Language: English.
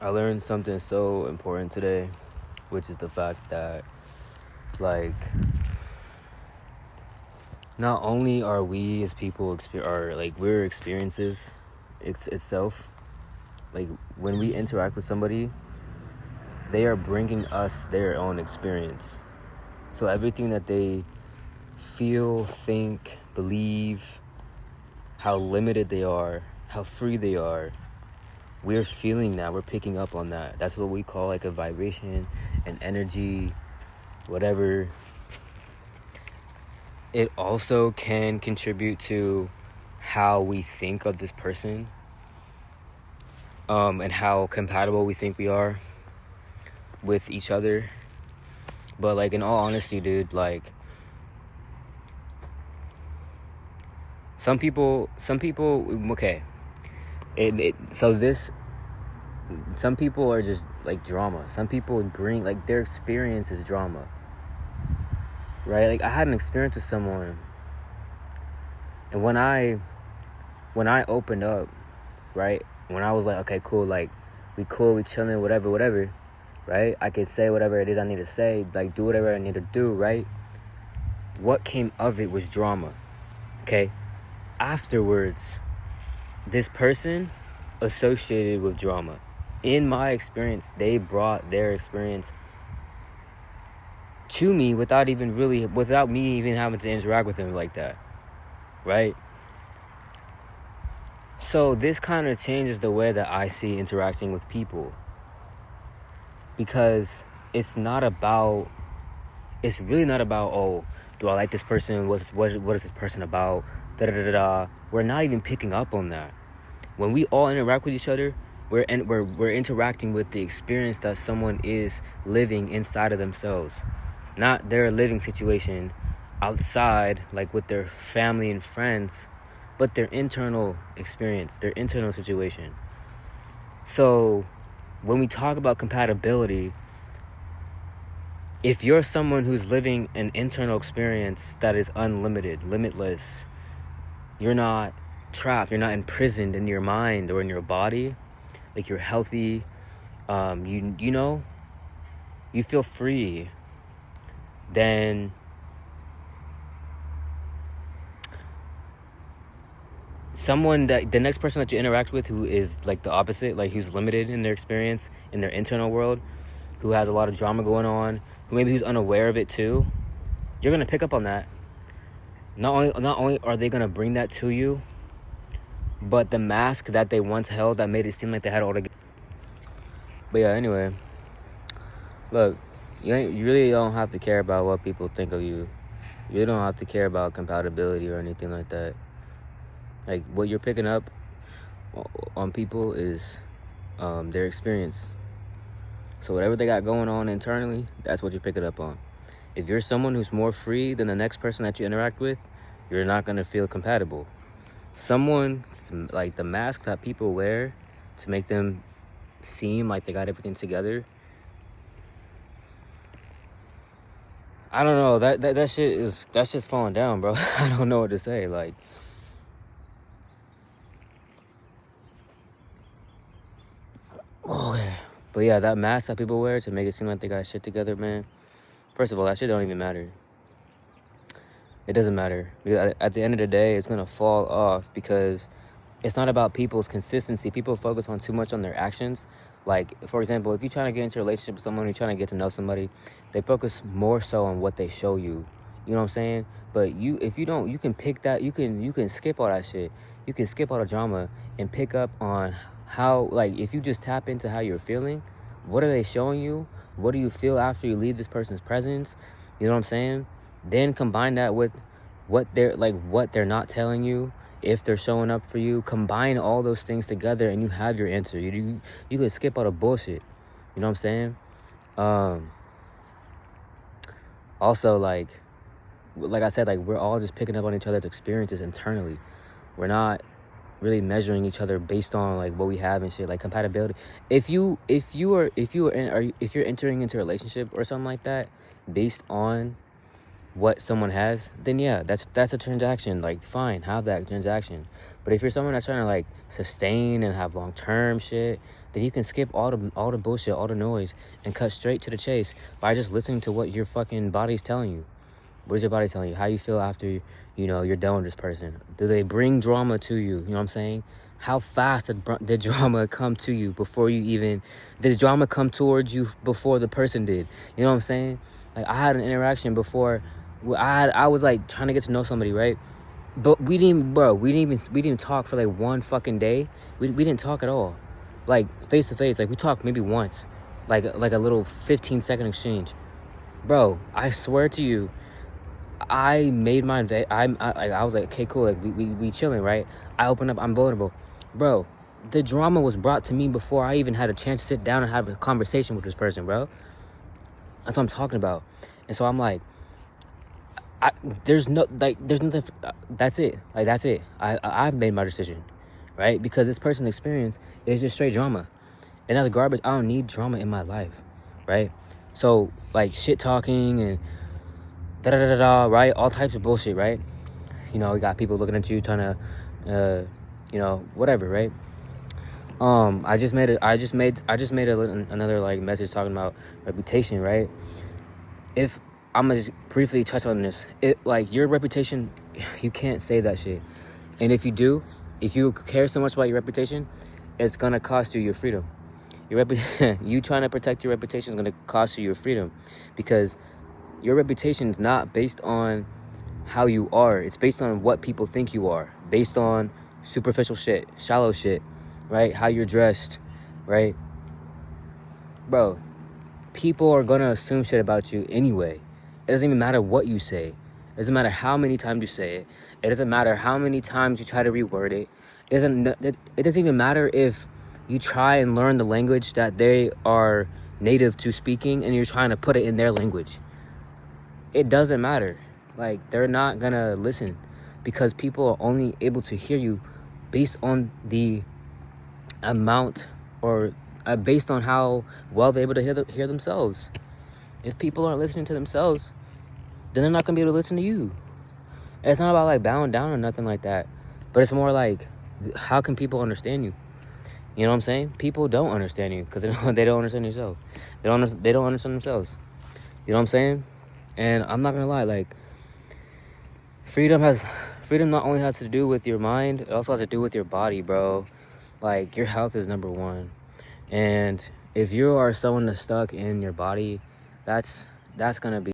I learned something so important today, which is the fact that, like, not only are we as people we're experiences itself. Like, when we interact with somebody, they are bringing us their own experience. So everything that they feel, think, believe, how limited they are, how free they are, we're feeling that, we're picking up on that. That's what we call like a vibration, an energy, whatever. It also can contribute to how we think of this person, and how compatible we think we are with each other. But like, in all honesty, dude, like, some people okay, some people are just like drama. Some people bring, like, their experience is drama, right? Like, I had an experience with someone, and when I opened up, right, when I was like, okay, cool, like, we chilling, whatever, right? I could say whatever it is I need to say, like, do whatever I need to do, right? What came of it was drama, okay? Afterwards, this person associated with drama. In my experience, they brought their experience to me without me even having to interact with them like that, right? So this kind of changes the way that I see interacting with people, because it's really not about, oh, do I like this person? What is this person about? Da da da da. We're not even picking up on that. When we all interact with each other, we're interacting with the experience that someone is living inside of themselves, not their living situation outside, like with their family and friends, but their internal experience, their internal situation. So when we talk about compatibility, if you're someone who's living an internal experience that is unlimited, limitless, you're not trapped, you're not imprisoned in your mind or in your body, like, you're healthy, you feel free, then the next person that you interact with who is like the opposite, like, who's limited in their experience, in their internal world, who has a lot of drama going on, who's unaware of it too, you're gonna pick up on that. Not only are they gonna bring that to you, but the mask that they once held that made it seem like they had it all together. But yeah, anyway, look, you really don't have to care about what people think of you. You don't have to care about compatibility or anything like that. Like, what you're picking up on people is their experience. So whatever they got going on internally, that's what you're picking up on. If you're someone who's more free than the next person that you interact with, you're not going to feel compatible. Someone, like, the mask that people wear to make them seem like they got everything together, I don't know, that's just falling down, bro. I don't know what to say. Like, okay. But yeah, that mask that people wear to make it seem like they got shit together, man, first of all, that shit don't even matter. It doesn't matter. Because at the end of the day, it's gonna fall off, because it's not about people's consistency. People focus on too much on their actions. Like, for example, if you're trying to get into a relationship with someone, you're trying to get to know somebody, they focus more so on what they show you. You know what I'm saying? But if you don't, you can pick that. You can skip all that shit. You can skip all the drama and pick up on how, like, if you just tap into how you're feeling, what are they showing you? What do you feel after you leave this person's presence? You know what I'm saying? Then combine that with what they're not telling you. If they're showing up for you, combine all those things together and you have your answer. You could skip all the bullshit. You know what I'm saying? Also, like I said, like, we're all just picking up on each other's experiences internally. We're not really measuring each other based on, like, what we have and shit, like compatibility. If you're entering into a relationship or something like that based on what someone has, then yeah, that's a transaction. Like, fine, have that transaction. But if you're someone that's trying to like sustain and have long-term shit, then you can skip all the bullshit, all the noise, and cut straight to the chase by just listening to what your fucking body's telling you. What is your body telling you? How you feel after you're done with this person? Do they bring drama to you? You know what I'm saying? How fast did drama come to you before you even... Did drama come towards you before the person did? You know what I'm saying? Like, I had an interaction before. I was like trying to get to know somebody, right? But we didn't even talk for like one fucking day. We didn't talk at all, like face to face. Like, we talked maybe once, like a little 15-second exchange. Bro, I swear to you, I made my I was like, okay, cool, like we chilling, right? I open up, I'm vulnerable. Bro, the drama was brought to me before I even had a chance to sit down and have a conversation with this person, bro. That's what I'm talking about. And so I'm like, there's nothing. That's it. Like, that's it. I've made my decision, right? Because this person's experience is just straight drama, and that's garbage. I don't need drama in my life, right? So like shit talking and da da da da, right? All types of bullshit, right? You know, we got people looking at you trying to, whatever, right? I just made another like message talking about reputation, right? If I'm gonna just briefly touch on this, like your reputation, you can't say that shit. And if you do, if you care so much about your reputation, it's gonna cost you your freedom. You trying to protect your reputation is gonna cost you your freedom, because your reputation is not based on how you are. It's based on what people think you are, based on superficial shit, shallow shit, right? How you're dressed, right? Bro, people are gonna assume shit about you anyway. It doesn't even matter what you say. It doesn't matter how many times you say it. It doesn't matter how many times you try to reword it. It doesn't even matter if you try and learn the language that they are native to speaking and you're trying to put it in their language. It doesn't matter. Like, they're not gonna listen, because people are only able to hear you based on the amount, or based on how well they're able to hear themselves. If people aren't listening to themselves, then they're not gonna be able to listen to you. And it's not about like bowing down or nothing like that, but it's more like, how can people understand you? You know what I'm saying? People don't understand you because they don't understand themselves. They don't understand themselves. You know what I'm saying? And I'm not gonna lie, like, freedom not only has to do with your mind, it also has to do with your body, bro. Like, your health is number one. And if you are someone that's stuck in your body, that's gonna be